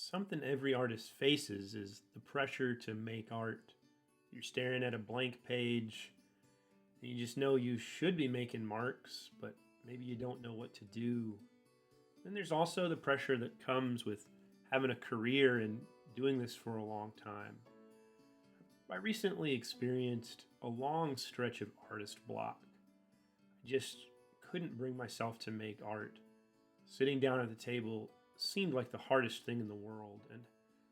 Something every artist faces is the pressure to make art. You're staring at a blank page, and you just know you should be making marks, but maybe you don't know what to do. Then there's also the pressure that comes with having a career and doing this for a long time. I recently experienced a long stretch of artist block. I just couldn't bring myself to make art. Sitting down at the table seemed like the hardest thing in the world, and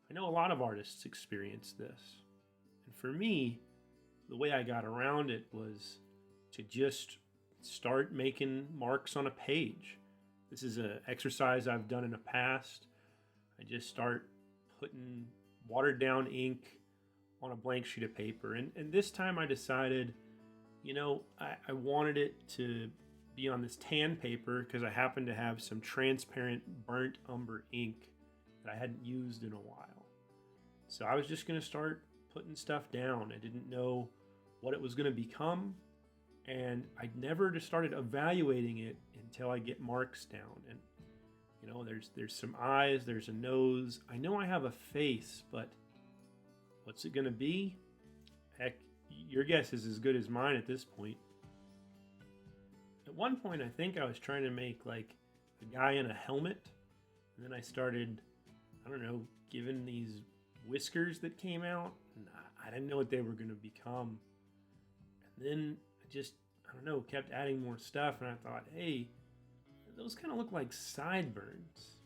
I know a lot of artists experience this. And for me, the way I got around it was to just start making marks on a page. This is an exercise I've done in the past. I just start putting watered down ink on a blank sheet of paper. And this time I decided, I wanted it to be on this tan paper because I happened to have some transparent burnt umber ink that I hadn't used in a while. So I was just going to start putting stuff down. I didn't know what it was going to become, and I never just started evaluating it until I get marks down. And there's some eyes, there's a nose. I know I have a face, but what's it going to be? Heck, your guess is as good as mine at this point. At one point, I think I was trying to make like a guy in a helmet, and then I started, giving these whiskers that came out, and I didn't know what they were going to become. And then kept adding more stuff, and I thought, hey, those kind of look like sideburns.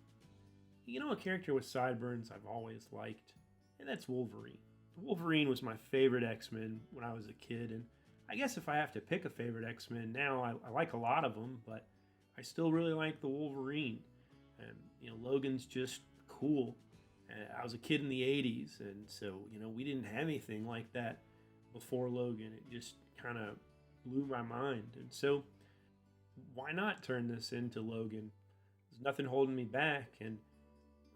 A character with sideburns I've always liked, and that's Wolverine. Wolverine was my favorite X-Men when I was a kid, and I guess if I have to pick a favorite X-Men now, I like a lot of them, but I still really like the Wolverine. And, Logan's just cool. I was a kid in the 80s, and so, we didn't have anything like that before Logan. It just kind of blew my mind. And so, why not turn this into Logan? There's nothing holding me back. And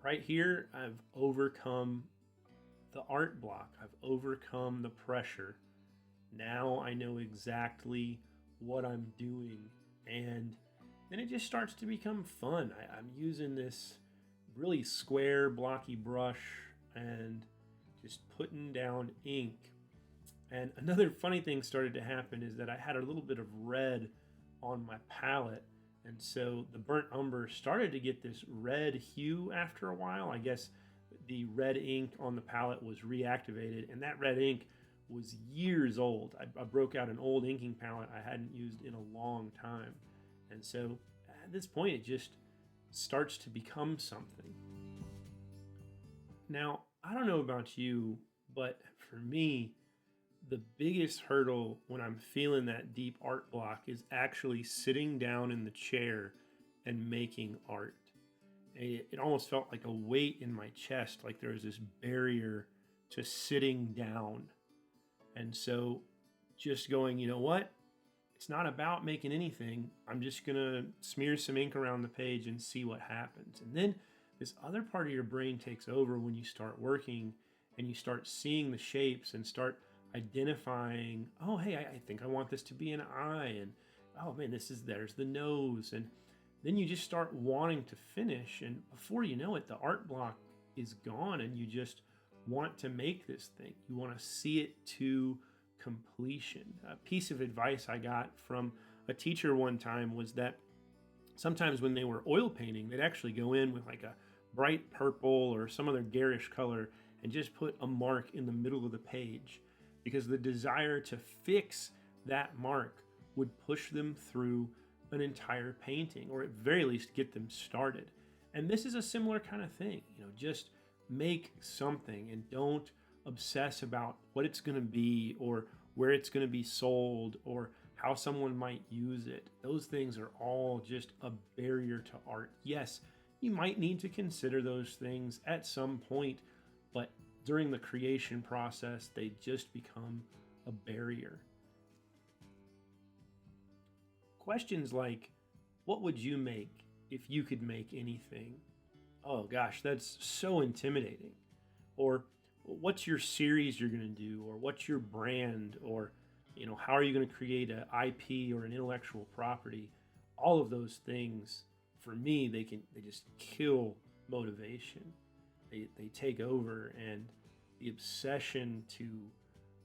right here, I've overcome the art block. I've overcome the pressure. Now I know exactly what I'm doing, and then it just starts to become fun. I'm using this really square, blocky brush and just putting down ink. And another funny thing started to happen is that I had a little bit of red on my palette, and so the burnt umber started to get this red hue after a while. I guess the red ink on the palette was reactivated, and that red ink was years old. I broke out an old inking palette I hadn't used in a long time. And so at this point, it just starts to become something. Now, I don't know about you, but for me, the biggest hurdle when I'm feeling that deep art block is actually sitting down in the chair and making art. It almost felt like a weight in my chest, like there was this barrier to sitting down. And so just going, it's not about making anything. I'm just going to smear some ink around the page and see what happens. And then this other part of your brain takes over when you start working and you start seeing the shapes and start identifying, oh, hey, I think I want this to be an eye. And, oh, man, there's the nose. And then you just start wanting to finish. And before you know it, the art block is gone and you just want to make this thing. You want to see it to completion. A piece of advice I got from a teacher one time was that sometimes when they were oil painting, they'd actually go in with like a bright purple or some other garish color and just put a mark in the middle of the page, because the desire to fix that mark would push them through an entire painting, or at very least get them started. And this is a similar kind of thing. Just make something and don't obsess about what it's going to be or where it's going to be sold or how someone might use it. Those things are all just a barrier to art. Yes, you might need to consider those things at some point, but during the creation process, they just become a barrier. Questions like, what would you make if you could make anything? Oh gosh, that's so intimidating. Or what's your series you're going to do? Or what's your brand? Or, how are you going to create an IP or an intellectual property? All of those things, for me, they just kill motivation. they take over, and the obsession to,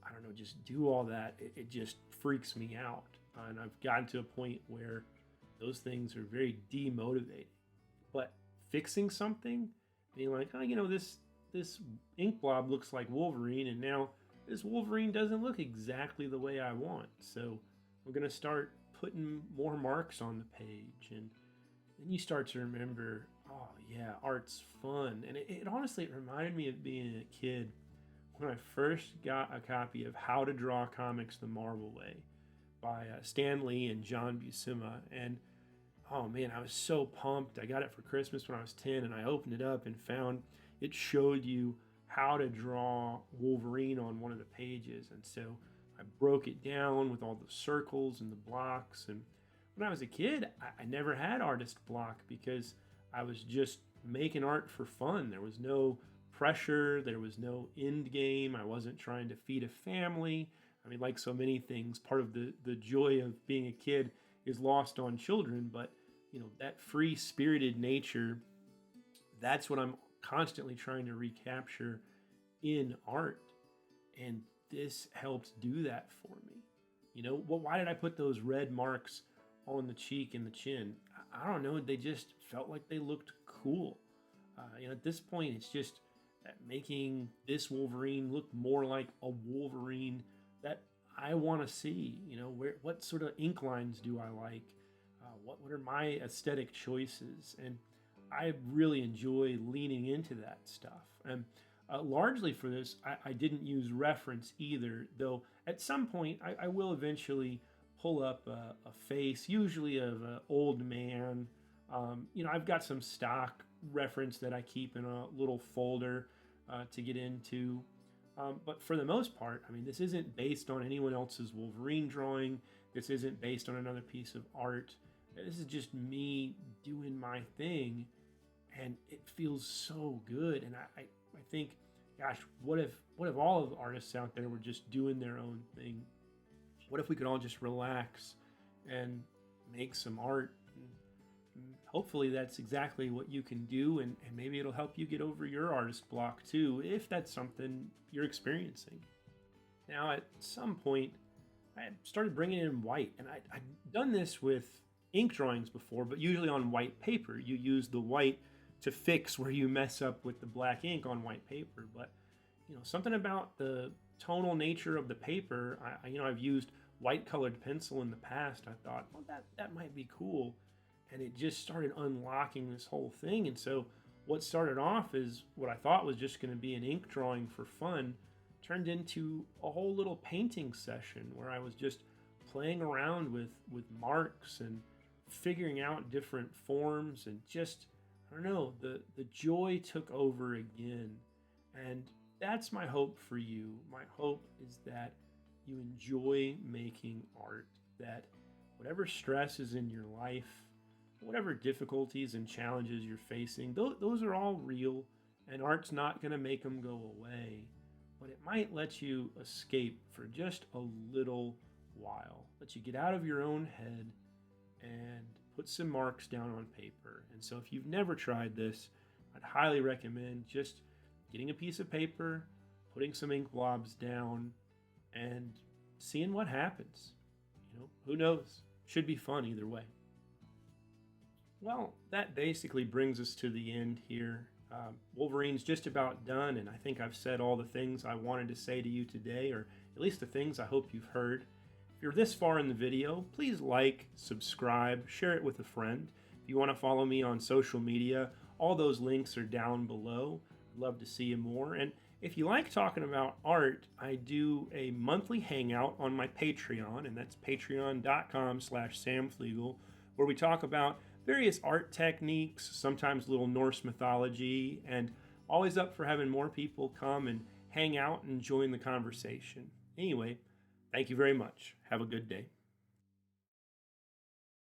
I don't know, just do all that, it just freaks me out. And I've gotten to a point where those things are very demotivating. But fixing something, being like, oh, this ink blob looks like Wolverine, and now this Wolverine doesn't look exactly the way I want. So I'm gonna start putting more marks on the page, and then you start to remember, oh yeah, art's fun. And it honestly, it reminded me of being a kid when I first got a copy of How to Draw Comics the Marvel Way by Stan Lee and John Buscema. And oh man, I was so pumped. I got it for Christmas when I was 10, and I opened it up and found it showed you how to draw Wolverine on one of the pages. And so I broke it down with all the circles and the blocks. And when I was a kid, I never had artist block because I was just making art for fun. There was no pressure, there was no end game. I wasn't trying to feed a family. I mean, like so many things, part of the joy of being a kid is lost on children. But that free-spirited nature, that's what I'm constantly trying to recapture in art. And this helped do that for me. Well, why did I put those red marks on the cheek and the chin? I don't know. They just felt like they looked cool. At this point, it's just making this Wolverine look more like a Wolverine that I want to see. What sort of ink lines do I like? What are my aesthetic choices? And I really enjoy leaning into that stuff. And largely for this, I didn't use reference either, though at some point I will eventually pull up a face, usually of an old man. I've got some stock reference that I keep in a little folder to get into. But for the most part, I mean, this isn't based on anyone else's Wolverine drawing. This isn't based on another piece of art. This is just me doing my thing, and it feels so good. And I think, gosh, what if all of the artists out there were just doing their own thing? What if we could all just relax and make some art? And hopefully that's exactly what you can do, and maybe it'll help you get over your artist block too, if that's something you're experiencing. Now, at some point, I started bringing in white, and I'd done this with ink drawings before, but usually on white paper. You use the white to fix where you mess up with the black ink on white paper. But something about the tonal nature of the paper, I've used white colored pencil in the past. I thought, well, that might be cool, and it just started unlocking this whole thing. And so what started off as what I thought was just going to be an ink drawing for fun turned into a whole little painting session where I was just playing around with marks and figuring out different forms, and just, I don't know, the joy took over again. And that's my hope for you. My hope is that you enjoy making art, that whatever stress is in your life, whatever difficulties and challenges you're facing, those are all real, and art's not going to make them go away, but it might let you escape for just a little while, let you get out of your own head and put some marks down on paper. And so if you've never tried this, I'd highly recommend just getting a piece of paper, putting some ink blobs down, and seeing what happens. Who knows? Should be fun either way. Well, that basically brings us to the end here. Wolverine's just about done, and I think I've said all the things I wanted to say to you today, or at least the things I hope you've heard. If you're this far in the video, please like, subscribe, share it with a friend. If you want to follow me on social media, all those links are down below. I'd love to see you more. And if you like talking about art, I do a monthly hangout on my Patreon, and that's patreon.com/samflegal, where we talk about various art techniques, sometimes a little Norse mythology, and always up for having more people come and hang out and join the conversation. Anyway, thank you very much. Have a good day.